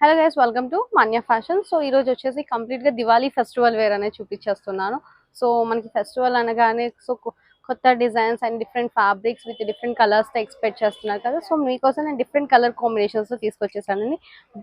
Hello guys, welcome to Manya fashion. So ఈ రోజు వచ్చేసి కంప్లీట్ గా దివాళీ ఫెస్టివల్ వేర్ అనేది చూపించేస్తున్నాను. సో మనకి ఫెస్టివల్ అనగానే కొత్త designs and different fabrics with different colours తో ఎక్స్పెక్ట్ చేస్తున్నారు కదా. సో మీకోసం నేను డిఫరెంట్ కలర్ కాంబినేషన్స్ తో తీసుకొచ్చేసానండి.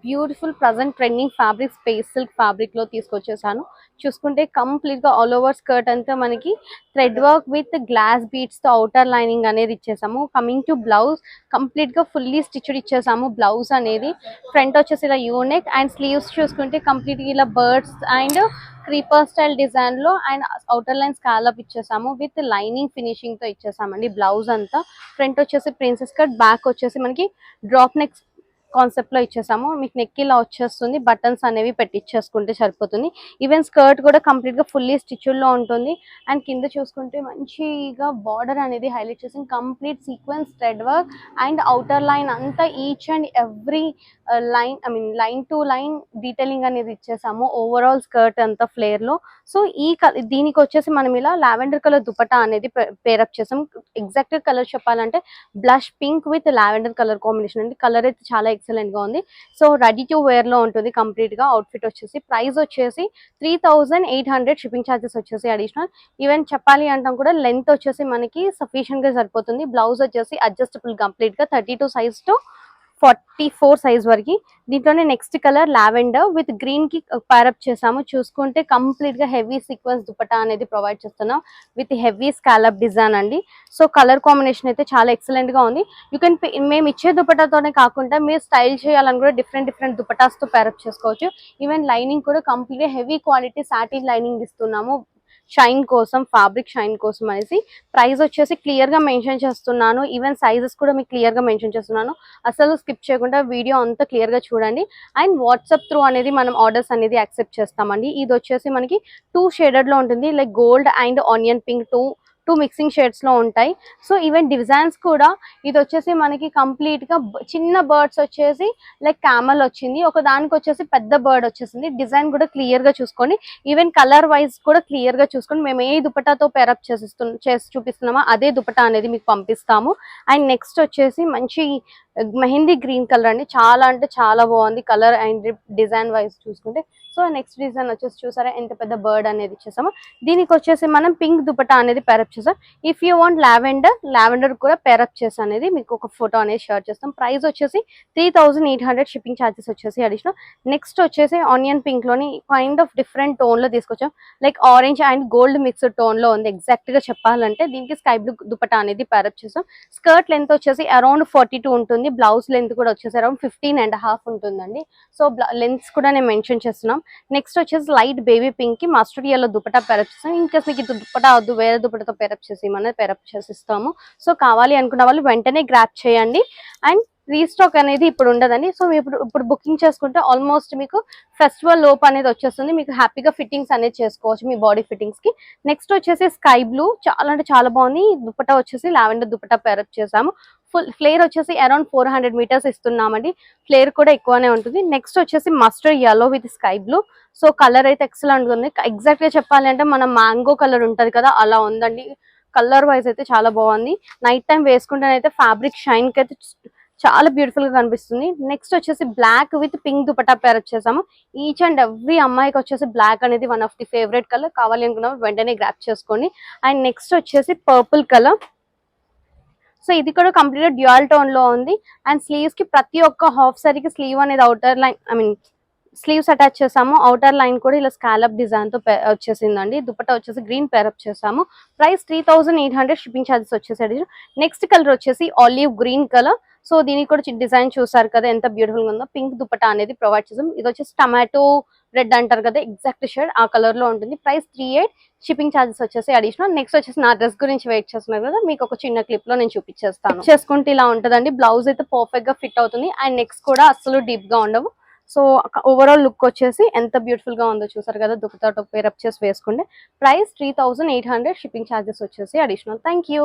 Beautiful present trending fabric space silk fabric లో తీసుకొచ్చేసాను. చూసుకుంటే కంప్లీట్ గా ఆల్ ఓవర్ స్కర్ట్ అంతా మనకి thread work with glass beads తో అవుటర్ లైనింగ్ అనేది ఇచ్చేసాము. కమింగ్ టు బ్లౌజ్, కంప్లీట్ గా ఫుల్లీ స్టిచ్డ్ ఇచ్చేసాము. బ్లౌజ్ అనేది ఫ్రంట్ వచ్చేసి ఇలా యూనిక్ అండ్ స్లీవ్స్ చూసుకుంటే కంప్లీట్ ఇలా birds and creeper style design లో అండ్ అవుటర్ లైన్ స్కాలప్ ఇచ్చేసాము విత్ లైనింగ్ ఫినిషింగ్ తో ఇచ్చేసామండి. బ్లౌజ్ అంతా ఫ్రంట్ వచ్చేసి ప్రిన్సెస్ కట్, బ్యాక్ వచ్చేసి మనకి డ్రాప్ నెక్ కాన్సెప్ట్ లో ఇచ్చేసాము. మీకు నెక్ ఇలా వచ్చేస్తుంది, బటన్స్ అనేవి పెట్టించేసుకుంటే సరిపోతుంది. ఈవెన్ స్కర్ట్ కూడా కంప్లీట్ గా ఫుల్లీ స్టిచ్డ్ లో ఉంటుంది. అండ్ కింద చూసుకుంటే మంచిగా బార్డర్ అనేది హైలైట్ చేసి complete sequence thread work and outer line అంతా each and every line to line detailing అనేది ఇచ్చేసాము ఓవరాల్ స్కర్ట్ అంతా ఫ్లేర్ లో. సో దీనికి వచ్చేసి మనం ఇలా లావెండర్ కలర్ దుపట్టా అనేది పేరప్ చేసాం. ఎగ్జాక్ట్ కలర్ చెప్పాలంటే blush pink with lavender colour combination అండి. కలర్ అయితే చాలా ఎక్సలెంట్ గా ఉంది. సో రెడీ టు వేర్ లో ఉంటుంది కంప్లీట్ గా అవుట్ఫిట్ వచ్చేసి. ప్రైస్ వచ్చేసి 3800, షిప్పింగ్ ఛార్జెస్ వచ్చేసి అడిషనల్. ఈవెన్ చెప్పాలి అంటాం కూడా లెంత్ వచ్చేసి మనకి సఫిషియెంట్ గా సరిపోతుంది. బ్లౌజ్ వచ్చేసి అడ్జస్టబుల్ కంప్లీట్ గా 32 సైజ్ టు 44 సైజ్ వరకు. దీంట్లోనే next colour lavender with green కి పైరప్ చేసాము. చూసుకుంటే కంప్లీట్ గా హెవీ సీక్వెన్స్ దుపట్టా అనేది ప్రొవైడ్ చేస్తున్నాం విత్ హెవీ స్కాలప్ డిజైన్ అండి. సో కలర్ కాంబినేషన్ అయితే చాలా ఎక్సలెంట్ గా ఉంది. యూ కెన్ మేము ఇచ్చే దుపట్టాతోనే కాకుండా మీరు స్టైల్ చేయాలని కూడా డిఫరెంట్ దుపట్టాస్ తో పైరప్ చేసుకోవచ్చు. ఈవెన్ లైనింగ్ కూడా కంప్లీట్ గా హెవీ క్వాలిటీ సాటిన్ లైనింగ్ ఇస్తున్నాము షైన్ కోసం, ఫ్యాబ్రిక్ షైన్ కోసం అనేసి. ప్రైస్ వచ్చేసి క్లియర్ గా మెన్షన్ చేస్తున్నాను. ఈవెన్ సైజెస్ కూడా మీకు క్లియర్ గా మెన్షన్ చేస్తున్నాను. అసలు స్కిప్ చేయకుండా వీడియో అంతా క్లియర్ గా చూడండి. అండ్ వాట్సాప్ త్రూ అనేది మనం ఆర్డర్స్ అనేది యాక్సెప్ట్ చేస్తామండి. ఇది వచ్చేసి మనకి 2 షేడెడ్ లో ఉంటుంది, like gold and onion pink, two mixing shades లో ఉంటాయి. సో ఈవెన్ డిజైన్స్ కూడా ఇది వచ్చేసి మనకి కంప్లీట్ గా చిన్న బర్డ్స్ వచ్చేసి లైక్ క్యామల్ వచ్చింది, ఒక దానికి వచ్చేసి పెద్ద బర్డ్ వచ్చేసింది. డిజైన్ కూడా క్లియర్ గా చూసుకోండి. ఈవెన్ కలర్ వైజ్ కూడా క్లియర్ గా చూసుకోండి. మేము ఏ దుపట్టాతో పేరప్ చేసి చూపిస్తున్నామో అదే దుపట్టా అనేది మీకు పంపిస్తాము. అండ్ నెక్స్ట్ వచ్చేసి మంచి మెహందీ గ్రీన్ కలర్ అండి. చాలా అంటే చాలా బాగుంది కలర్ అండ్ డిజైన్ వైజ్ చూసుకుంటే. సో నెక్స్ట్ డిజైన్ వచ్చేసి చూసారా ఎంత పెద్ద బర్డ్ అనేది ఇచ్చేసాము. దీనికి వచ్చేసి మనం పింక్ దుపట్టా అనేది పేరప్ చేసాం. ఇఫ్ యూ వాంట్ లావెండర్ కూడా పేరప్ చేసి అనేది మీకు ఒక ఫోటో అనేది షేర్ చేస్తాం. ప్రైస్ వచ్చేసి 3800, షిప్పింగ్ ఛార్జెస్ వచ్చేసి అడిషనల్. నెక్స్ట్ వచ్చేసి ఆనియన్ పింక్ లోని కైండ్ ఆఫ్ డిఫరెంట్ టోన్ లో తీసుకొచ్చాం, like orange and gold mixed tone లో ఉంది. ఎగ్జాక్ట్ గా చెప్పాలంటే దీనికి స్కై బ్లూ దుపట్టా అనేది పేరప్ చేసాం. స్కర్ట్ లెంత్ వచ్చేసి అరౌండ్ 42 ఉంటుంది. బ్లౌజ్ లెంత్ కూడా వచ్చేసి అరౌండ్ 15.5 ఉంటుందండి. సో లెంత్స్ కూడా నేను మెన్షన్ చేస్తున్నాం. నెక్స్ట్ వచ్చేసి లైట్ బేబీ పింక్ కి మస్టర్డ్ yellow దుపట్టా పేరప్ చేస్తాం. ఇంకా మీకు ఇది దుపట్టా వద్దు, వేరే దుపట్టాతో పేరప్ చేసి మనం పేరప్ చేసి ఇస్తాము. సో కావాలి అనుకున్న వాళ్ళు వెంటనే గ్రాప్ చేయండి. అండ్ రీస్టాక్ అనేది ఇప్పుడు ఉండదండి. సో ఇప్పుడు బుకింగ్ చేసుకుంటే ఆల్మోస్ట్ మీకు ఫెస్టివల్ లోపు అనేది వచ్చేస్తుంది. మీకు హ్యాపీగా ఫిట్టింగ్స్ అనేది చేసుకోవచ్చు మీ బాడీ ఫిట్టింగ్స్ కి. నెక్స్ట్ వచ్చేసి స్కై బ్లూ, చాలా అంటే చాలా బాగుంది. దుపట్టా వచ్చేసి లావెండర్ దుపట్టా పేరప్ చేసాము. ఫుల్ ఫ్లేర్ వచ్చేసి అరౌండ్ 400 మీటర్స్ ఇస్తున్నామండి. ఫ్లేర్ కూడా ఎక్కువనే ఉంటుంది. నెక్స్ట్ వచ్చేసి mustard yellow with sky blue. So colour అయితే ఎక్సలెంట్ ఉంది. ఎగ్జాక్ట్ గా చెప్పాలి అంటే మన మ్యాంగో కలర్ ఉంటది కదా, అలా ఉందండి. కలర్ వైజ్ అయితే చాలా బాగుంది. నైట్ టైం వేసుకుంటేనైతే ఫ్యాబ్రిక్ షైన్ కి అయితే చాలా బ్యూటిఫుల్ గా కనిపిస్తుంది. నెక్స్ట్ వచ్చేసి బ్లాక్ విత్ పింక్ దుపట్టా పేర్ వచ్చేసాము. ఈచ్ అండ్ ఎవ్రీ అమ్మాయికి వచ్చేసి బ్లాక్ అనేది one of the favourite colour. కావాలి అనుకున్నాము వెంటనే గ్రాప్ చేసుకోండి. అండ్ నెక్స్ట్ వచ్చేసి పర్పుల్ కలర్. సో ఇది కూడా కంప్లీట్ గా డ్యూయల్ టోన్ లో ఉంది. అండ్ స్లీవ్స్ కి ప్రతి ఒక్క హాఫ్ సారీకి స్లీవ్ అనేది అవుటర్ లైన్ స్లీవ్స్ అటాచ్ చేసాము. అవుటర్ లైన్ కూడా ఇలా స్కాలప్ డిజైన్ తో వచ్చేసిందండి. దుపట్టా వచ్చేసి గ్రీన్ పేరప్ చేసాము. ప్రైస్ 3800, షిప్పింగ్ ఛార్జెస్ వచ్చేసి. నెక్స్ట్ కలర్ వచ్చేసి ఆలివ్ గ్రీన్ కలర్. సో దీనికి కూడా డిజైన్ చూసారు కదా ఎంత బ్యూటిఫుల్ గా ఉందో. పింక్ దుపట్టా అనేది ప్రొవైడ్ చేసాం. ఇది వచ్చేసి టమాటో రెడ్ అంటారు కదా, ఎగ్జాక్ట్ షేడ్ ఆ కలర్ లో ఉంటుంది. ప్రైస్ 38, షిప్పింగ్ ఛార్జెస్ వచ్చేసి అడిషనల్. నెక్స్ట్ వచ్చేసి నా డ్రెస్ గురించి వెయిట్ చేస్తున్నారు కదా, మీకు ఒక చిన్న క్లిప్ లో నేను చూపించేస్తాను. చేసుకుంటే ఇలా ఉంటుందండి. బ్లౌజ్ అయితే పర్ఫెక్ట్ గా ఫిట్ అవుతుంది. అండ్ నెక్స్ట్ కూడా అస్సలు డీప్ గా ఉండవు. సో ఓవరాల్ లుక్ వచ్చేసి ఎంత బ్యూటిఫుల్ గా ఉందో చూసారు కదా. దుపట్టాతో పేరప్ చేసి వేసుకుంటే ప్రైస్ 3800, షిప్పింగ్ ఛార్జెస్ వచ్చేసి అడిషనల్. Thank you.